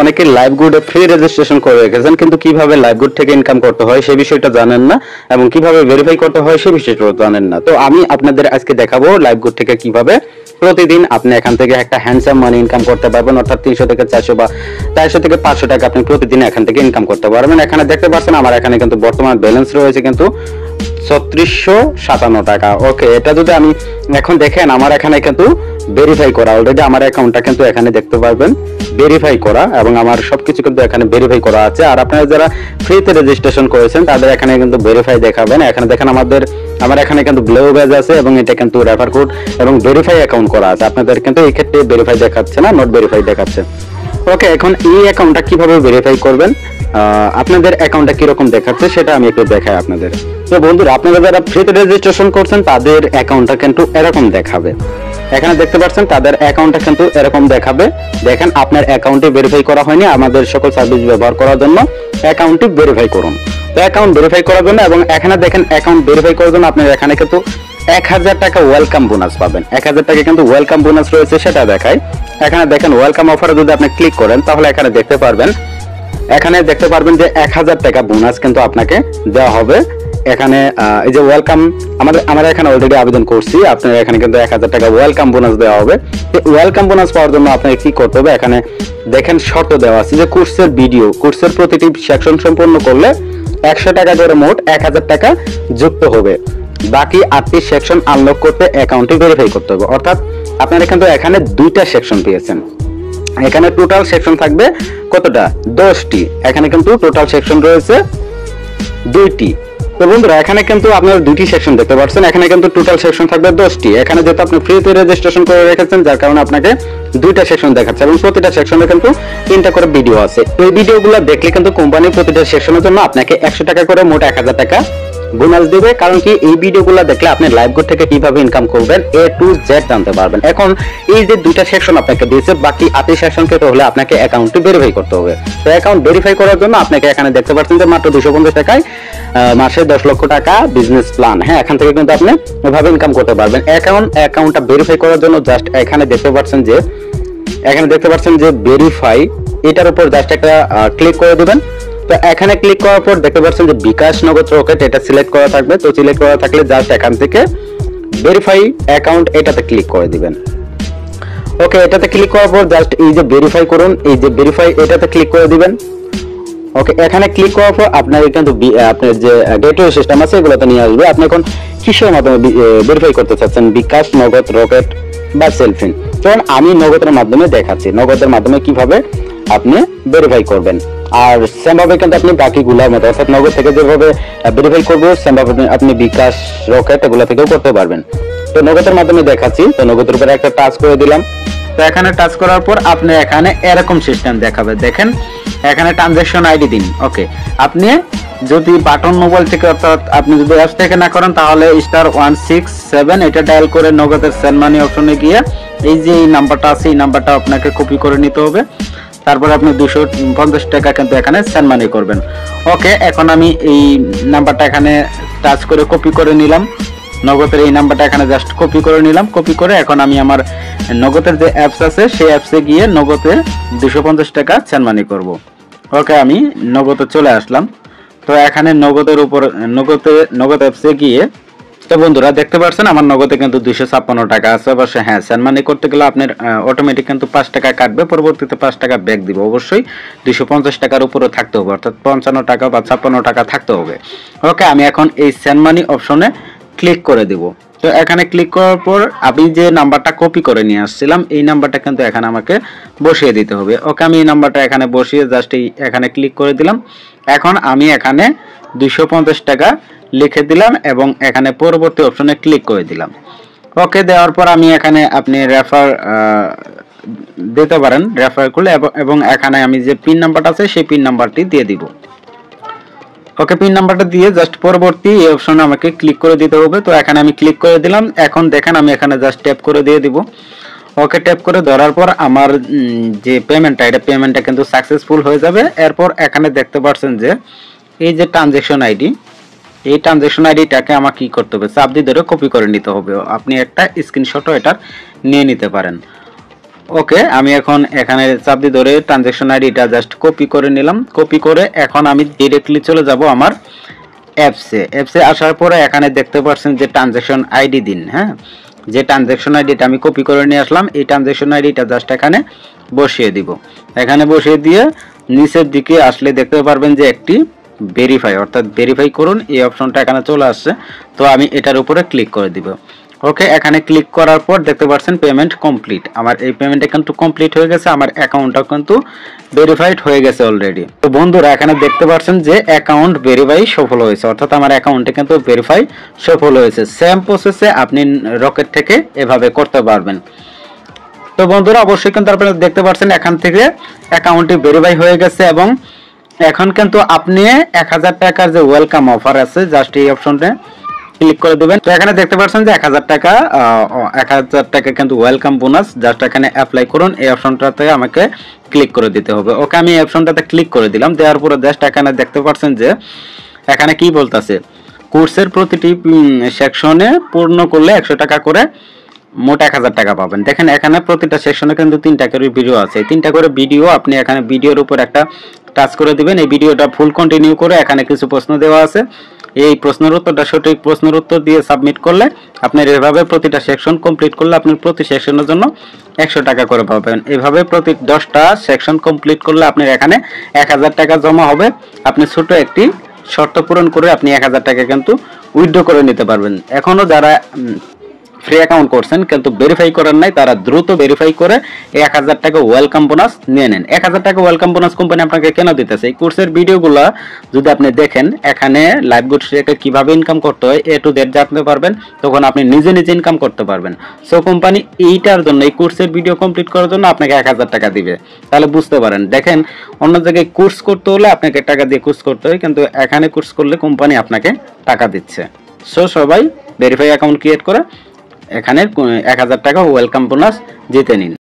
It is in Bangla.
অনেকে লাইভগুডে ফ্রি রেজিস্ট্রেশন করে রেখেছেন, কিন্তু কিভাবে লাইভগুড থেকে ইনকাম করতে হয় সেই বিষয়টা জানেন না এবং কিভাবে ভেরিফাই করতে হয় সেই বিষয়টা জানেন না। তো আমি আপনাদের আজকে দেখাবো লাইভগুড থেকে কিভাবে প্রতিদিন আপনি এখান থেকে একটা হ্যান্ডসাম মানি ইনকাম করতে পারবেন, অর্থাৎ 300 থেকে 400 বা 400 থেকে 500 টাকা আপনি প্রতিদিন এখান থেকে ইনকাম করতে পারবেন। এখানে দেখতে পাচ্ছেন আমার এখানে কিন্তু বর্তমান ব্যালেন্স রয়েছে কিন্তু 3657 টাকা। ওকে, এটা যদি আমি এখন দেখেন আমার এখানে কিন্তু ভেরিফাই করা, অলরেডি আমার অ্যাকাউন্টটা কিন্তু এখানে দেখতে পারবেন ভেরিফাই করা এবং আমার সবকিছু কিন্তু এখানে ভেরিফাই করা আছে। আর আপনারা যারা ফ্রিতে রেজিস্ট্রেশন করেছেন তাদের এখানে কিন্তু ভেরিফাই দেখাবেন। এখানে দেখেন আমার এখানে কিন্তু ব্লু ব্যাজ আছে এবং এটা কিন্তু রেফার কোড এবং ভেরিফাই অ্যাকাউন্ট করা আছে। আপনাদের কিন্তু এই ক্ষেত্রে ভেরিফাই দেখাচ্ছে না, নট ভেরিফাই দেখাচ্ছে। ওকে, এখন এই অ্যাকাউন্টটা কিভাবে ভেরিফাই করবেন, আপনাদের অ্যাকাউন্টটা কিরকম দেখাচ্ছে সেটা আমি একটু দেখাই আপনাদের। তো বন্ধুরা, আপনারা যারা ফ্রিতে রেজিস্ট্রেশন করছেন তাদের অ্যাকাউন্টটা কিন্তু এরকম দেখাবে। এখানে দেখতে পাচ্ছেন তাদের অ্যাকাউন্টটা কিন্তু এরকম দেখাবে। দেখেন আপনার অ্যাকাউন্টে ভেরিফাই করা হয়নি, আমাদের সকল সার্ভিস ব্যবহার করার জন্য অ্যাকাউন্টটি ভেরিফাই করুন। তো অ্যাকাউন্ট ভেরিফাই করার জন্য এবং এখানে দেখেন অ্যাকাউন্ট ভেরিফাই করার জন্য আপনার এখানে কিন্তু 1000 টাকা ওয়েলকাম বোনাস পাবেন। 1000 টাকা কিন্তু ওয়েলকাম বোনাস রয়েছে, সেটা দেখায়। এখানে দেখেন ওয়েলকাম অফারে যদি আপনি ক্লিক করেন তাহলে এখানে দেখতে পারবেন যে 1000 টাকা বোনাস কিন্তু আপনাকে দেওয়া হবে। এখানে এই যে ওয়েলকাম, আমরা এখানে অলরেডি আবেদন করছি, আপনার এখানে কিন্তু 1000 টাকা ওয়েলকাম বোনাস দেওয়া হবে। ওয়েলকাম বোনাস পাওয়ার জন্য আপনাকে কি করতে হবে, এখানে দেখেন শর্ত দেওয়া আছে যে কোর্সের প্রতিটি সেকশন সম্পূর্ণ করলে 100 টাকা করে মোট 1000 টাকা যুক্ত হবে। বাকি 8টি সেকশন আনলক করতে অ্যাকাউন্টটি ভেরিফাই করতে হবে। অর্থাৎ আপনারা কিন্তু এখানে 2টা সেকশন পেয়েছেন। এখানে টোটাল সেকশন থাকবে কতটা, 10টি। এখানে কিন্তু টোটাল সেকশন রয়েছে 2টি। তো বন্ধুরা, এখানে কিন্তু আপনারা 2টি সেকশন দেখতে পাচ্ছেন, এখানে কিন্তু টোটাল সেকশন থাকবে 10টি। এখানে যেহেতু আপনি ফ্রিতে রেজিস্ট্রেশন করে রেখেছেন যার কারণে আপনাকে 2টা সেকশন দেখাচ্ছে এবং প্রতিটা সেকশনে কিন্তু 3টা করে ভিডিও আছে। এই ভিডিওগুলো দেখলে কিন্তু কোম্পানি প্রতিটা সেকশনের জন্য আপনাকে 100 টাকা করে মোট 1000 টাকা বোনাস দিবে। কারণ কি, এই ভিডিওগুলো দেখলে আপনি লাইভগুড থেকে কিভাবে ইনকাম করবেন A to Z জানতে পারবেন। এখন এই যে 2টা সেকশন আপনাকে দিয়েছে, বাকি 8টি সেকশনকে তো হলে আপনাকে অ্যাকাউন্টটি ভেরিফাই করতে হবে। তো অ্যাকাউন্ট ভেরিফাই করার জন্য আপনাকে এখানে দেখতে পাচ্ছেন যে মাত্র 250 টাকায় মাসে 10 লক্ষ টাকা বিজনেস প্ল্যান। হ্যাঁ, এখান থেকে কিন্তু আপনি এভাবে ইনকাম করতে পারবেন। অ্যাকাউন্টটা ভেরিফাই করার জন্য জাস্ট এখানে দেখতে পাচ্ছেন যে ভেরিফাই, এটার উপর জাস্ট একটা ক্লিক করে দিবেন। তো এখানে ক্লিক করার পর দেখতে পাচ্ছেন যে বিকাশ, নগদ, রকেট এটা সিলেক্ট করা থাকবে। তো সিলেক্ট করা থাকলে জাস্ট এখান থেকে ভেরিফাই অ্যাকাউন্ট এটাতে ক্লিক করে দিবেন। ওকে, এটাতে ক্লিক করার পর জাস্ট এই যে ভেরিফাই করুন, এই যে ভেরিফাই এটাতে ক্লিক করে দিবেন। ওকে, এখানে ক্লিক করার পর আপনার কিন্তু আপনার যে গেটওয়ে সিস্টেম আছে এগুলোতে নিয়ে আসবে। আপনি এখন কিসের মাধ্যমে ভেরিফাই করতে চাচ্ছেন, বিকাশ, নগদ, রকেট বা সেলফিন? কারণ আমি নগদের মাধ্যমে দেখাচ্ছি নগদের মাধ্যমে কিভাবে আপনি ভেরিফাই করবেন। আর সেমভাবে কিন্তু আপনি বাকিগুলোর মতো, অর্থাৎ নগদ থেকে যেভাবে ভেরিফাই করবো সেমভাবে আপনি বিকাশ, রকেট এগুলো থেকেও করতে পারবেন। তো নগদের মাধ্যমে দেখাচ্ছি। তো নগদের উপরে একটা টাচ করে দিলাম। তো এখানে টাচ করার পর আপনি এখানে এরকম সিস্টেম দেখাবে। দেখেন এখানে ট্রানজাকশন আইডি দিন। ওকে, আপনি যদি বাটন মোবাইল থেকে, অর্থাৎ আপনি যদি অ্যাপস থেকে না করেন তাহলে *167 এটা ডায়াল করে নগদের সেন্ড মানি অপশনে গিয়ে এই যে এই নাম্বারটা আছে এই নাম্বারটা আপনাকে কপি করে নিতে হবে। তারপর আপনি 250 টাকা কিন্তু এখানে সেন্ড মানি করবেন। ওকে, এখন আমি এই নাম্বারটা এখানে টাচ করে কপি করে নিলাম। নগদের এই নাম্বারটা এখানে জাস্ট কপি করে নিলাম। কপি করে এখন আমি আমার নগদের যে অ্যাপস আছে সেই অ্যাপসে গিয়ে নগদে 250 টাকা সেন্ড মানি করব। ওকে, আমি নগদে চলে আসলাম। তো এখানে নগদের উপর নগদ অ্যাপসে গিয়ে, তো বন্ধুরা দেখতে পাচ্ছেন আমার নগদে কিন্তু 256 টাকা আছে। অবশ্যই হ্যাঁ, সেন্ড মানি করতে গেলে আপনার অটোমেটিক কিন্তু 5 টাকা কাটবে, পরবর্তীতে 5 টাকা ব্যাক দিব। অবশ্যই 250 টাকার উপরে থাকতে হবে, অর্থাৎ 55 টাকা বা 56 টাকা থাকতে হবে। ওকে, আমি এখন এই সেন্ড মানি অপশনে ক্লিক করে দিব। তো এখানে ক্লিক করার পর আমি যে নাম্বারটা কপি করে নিয়ে আসছিলাম এই নাম্বারটা কিন্তু এখানে আমাকে বসিয়ে দিতে হবে। ওকে, আমি এই নাম্বারটা এখানে বসিয়ে জাস্ট এখানে ক্লিক করে দিলাম। এখন আমি এখানে 250 টাকা লিখে দিলাম এবং এখানে পরবর্তী অপশনে ক্লিক করে দিলাম। ওকে, দেওয়ার পর আমি এখানে আপনি রেফার দিতে পারেন, রেফার করলে, এবং এখানে আমি যে পিন নাম্বারটা আছে সেই পিন নাম্বারটি দিয়ে দিব। ওকে, পিন নাম্বারটা দিয়ে জাস্ট পরবর্তী এই অপশনে আমাকে ক্লিক করে দিতে হবে। তো এখানে আমি ক্লিক করে দিলাম। এখন দেখেন আমি এখানে জাস্ট ট্যাপ করে দিয়ে দিব। ওকে, ট্যাপ করে ধরার পর আমার যে পেমেন্টটা কিন্তু সাকসেসফুল হয়ে যাবে। এরপর এখানে দেখতে পাচ্ছেন যে এই যে ট্রানজাকশন আইডি, এই ট্রানজাকশন আইডিটাকে আমাকে কি করতে হবে, চাপ দিয়ে ধরে কপি করে নিতে হবে। আপনি একটা স্ক্রিনশটও এটা নিয়ে নিতে পারেন। ওকে, আমি এখন এখানে চাপ দিয়ে ধরে ট্রানজ্যাকশন আইডিটা জাস্ট কপি করে নিলাম। কপি করে এখন আমি ডিরেক্টলি চলে যাব আমার অ্যাপসে আসার পরে এখানে দেখতে পাচ্ছেন যে ট্রানজ্যাকশন আইডি দিন। হ্যাঁ, যে ট্রানজ্যাকশন আইডিটা আমি কপি করে নিয়ে আসলাম, এই ট্রানজ্যাকশন আইডিটা জাস্ট এখানে বসিয়ে দিব। এখানে বসিয়ে দিয়ে নিচের দিকে আসলে দেখতে পারবেন যে একটি ভেরিফাই অর্থাৎ ভেরিফাই করুন এই অপশনটা এখানে চলে আসছে। তো আমি এটার উপরে ক্লিক করে দিব। ওকে, এখানে ক্লিক করার পর দেখতে পাচ্ছেন পেমেন্ট কমপ্লিট। আমার এই পেমেন্টটা কিন্তু কমপ্লিট হয়ে গেছে, আমার অ্যাকাউন্টটা কিন্তু ভেরিফাইড হয়ে গেছে অলরেডি। তো বন্ধুরা এখানে দেখতে পাচ্ছেন যে অ্যাকাউন্ট ভেরিফাই সফল হয়েছে, অর্থাৎ আমার অ্যাকাউন্টে কিন্তু ভেরিফাই সফল হয়েছে। সেম প্রসেসে আপনি রকেট থেকে এভাবে করতে পারবেন। তো বন্ধুরা অবশ্যই কিন্তু আপনারা দেখতে পাচ্ছেন এখান থেকে অ্যাকাউন্টটি ভেরিফাই হয়ে গেছে এবং এখন কিন্তু আপনি 1000 টাকার যে ওয়েলকাম অফার আছে জাস্ট এই অপশনটা ক্লিক করে দিবেন। তো এখানে দেখতে পাচ্ছেন যে 1000 টাকা কিন্তু ওয়েলকাম বোনাস, জাস্ট এখানে অ্যাপ্লাই করুন এই অপশনটাতে আমাকে ক্লিক করে দিতে হবে। ওকে, আমি এই অপশনটাতে ক্লিক করে দিলাম। দেওয়ার পরে জাস্ট এখানে দেখতে পাচ্ছেন যে এখানে কি বলতেছে, কোর্সের প্রতিটি সেকশনে পূর্ণ করলে 100 টাকা করে মোট 1000 টাকা পাবেন। দেখেন এখানে প্রতিটা সেকশনে কিন্তু 3টা করে ভিডিও আছে। 3টা করে ভিডিও আপনি এখানে ভিডিওর উপর একটা টাচ করে দিবেন। এই ভিডিওটা ফুল কন্টিনিউ করে এখানে কিছু প্রশ্ন দেওয়া আছে, এই প্রশ্নের উত্তরটা সঠিক প্রশ্নের উত্তর দিয়ে সাবমিট করলে আপনার এভাবে প্রতিটা সেকশন কমপ্লিট করলে আপনি প্রতি সেকশনের জন্য 100 টাকা করে পাবেন। এভাবে প্রতি 10টা সেকশন কমপ্লিট করলে আপনার এখানে 1000 টাকা জমা হবে। আপনি ছোট একটি শর্ত পূরণ করে আপনি 1000 টাকা কিন্তু উইথড্র করে নিতে পারবেন। এখনো যারা ফ্রি অ্যাকাউন্ট করছেন কিন্তু ভেরিফাই করেন নাই, তারা দ্রুত ভেরিফাই করে এই 1000 টাকা ওয়েলকাম বোনাস নিয়ে নেন। 1000 টাকা ওয়েলকাম বোনাস কোম্পানি আপনাকে কেন দিতেছে? এই কোর্সের ভিডিওগুলো যদি আপনি দেখেন, এখানে লাইভ গুডস থেকে কিভাবে ইনকাম করতে হয় এ টু জেড জানতে পারবেন, তখন আপনি নিজে ইনকাম করতে পারবেন। সো কোম্পানি এইটার জন্য, এই কোর্সের ভিডিও কমপ্লিট করার জন্য আপনাকে 1000 টাকা দিবে। তাহলে বুঝতে পারেন, দেখেন অন্য জায়গায় কোর্স করতে হলে আপনাকে টাকা দিয়ে কোর্স করতে হয়, কিন্তু এখানে কোর্স করলে কোম্পানি আপনাকে টাকা দিচ্ছে। সো সবাই ভেরিফাই অ্যাকাউন্ট ক্রিয়েট করে এখানে 1000 টাকা ওয়েলকাম বোনাস জিতে নিন।